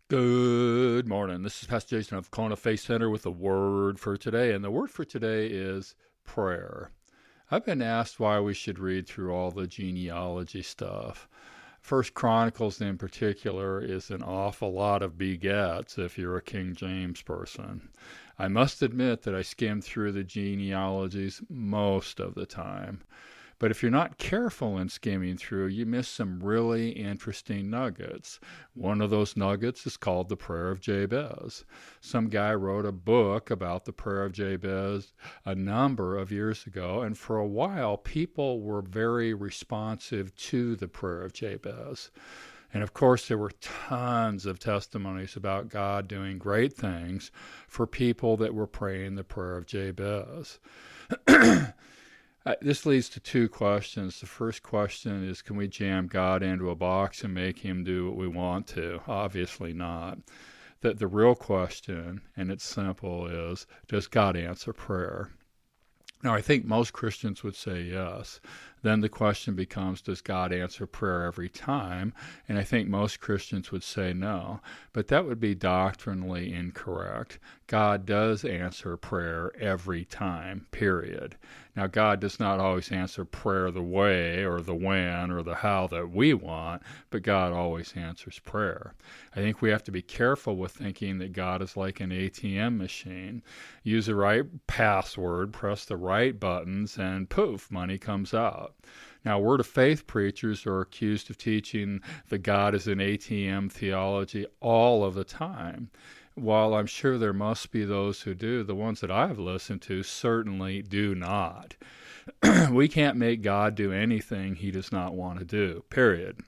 Good morning. This is Pastor Jason of Kelowna Faith Center with a word for today. And the word for today is prayer. I've been asked why we should read through all the genealogy stuff. First Chronicles in particular is an awful lot of begats if you're a King James person. I must admit that I skim through the genealogies most of the time. But if you're not careful in skimming through, you miss some really interesting nuggets. One of those nuggets is called the Prayer of Jabez. Some guy wrote a book about the Prayer of Jabez a number of years ago, and for a while people were very responsive to the Prayer of Jabez. And of course, there were tons of testimonies about God doing great things for people that were praying the Prayer of Jabez. This leads to two questions. The first question is, can we jam God into a box and make him do what we want to? Obviously not. The real question, and it's simple, is, does God answer prayer? Now, I think most Christians would say yes. Then the question becomes, does God answer prayer every time? And I think most Christians would say no. But that would be doctrinally incorrect. God does answer prayer every time, period. Now, God does not always answer prayer the way or the when or the how that we want, but God always answers prayer. I think we have to be careful with thinking that God is like an ATM machine. Use the right password, press the right buttons, and poof, money comes out. Now, Word of Faith preachers are accused of teaching that God is an ATM theology all of the time. While I'm sure there must be those who do, the ones that I've listened to certainly do not. We can't make God do anything he does not want to do, period.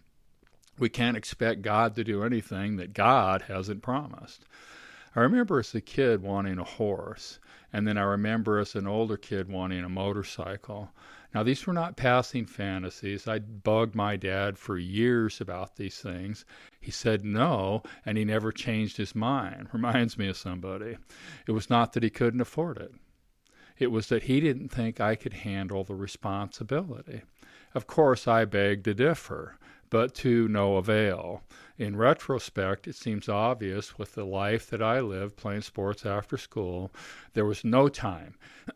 We can't expect God to do anything that God hasn't promised. I remember as a kid wanting a horse, and then I remember as an older kid wanting a motorcycle. Now, these were not passing fantasies. I bugged my dad for years about these things. He said no, and he never changed his mind. Reminds me of somebody. It was not that he couldn't afford it. It was that he didn't think I could handle the responsibility. Of course, I begged to differ, but to no avail. In retrospect, it seems obvious with the life that I lived playing sports after school, there was no time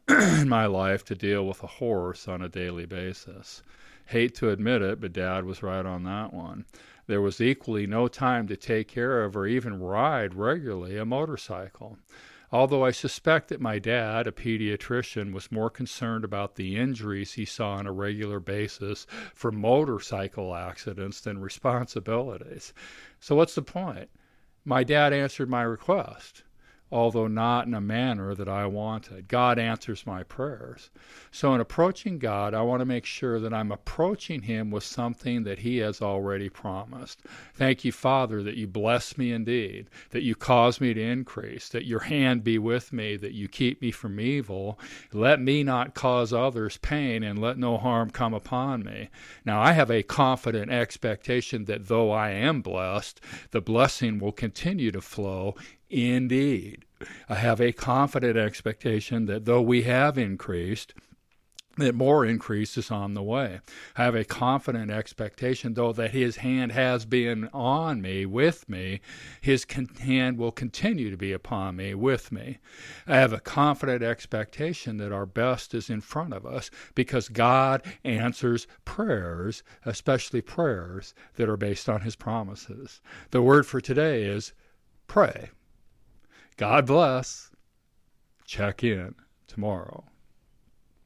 in my life to deal with a horse on a daily basis. Hate to admit it, but Dad was right on that one. There was equally no time to take care of or even ride regularly a motorcycle. Although I suspect that my dad, a pediatrician, was more concerned about the injuries he saw on a regular basis from motorcycle accidents than responsibilities. So what's the point? My dad answered my request, although not in a manner that I wanted. God answers my prayers. So in approaching God, I want to make sure that I'm approaching him with something that he has already promised. Thank you, Father, that you bless me indeed, that you cause me to increase, that your hand be with me, that you keep me from evil. Let me not cause others pain, and let no harm come upon me. Now, I have a confident expectation that though I am blessed, the blessing will continue to flow. Indeed, I have a confident expectation that though we have increased, that more increase is on the way. I have a confident expectation, though, that his hand has been on me, with me, his hand will continue to be upon me, with me. I have a confident expectation that our best is in front of us because God answers prayers, especially prayers that are based on his promises. The word for today is pray. God bless. Check in tomorrow.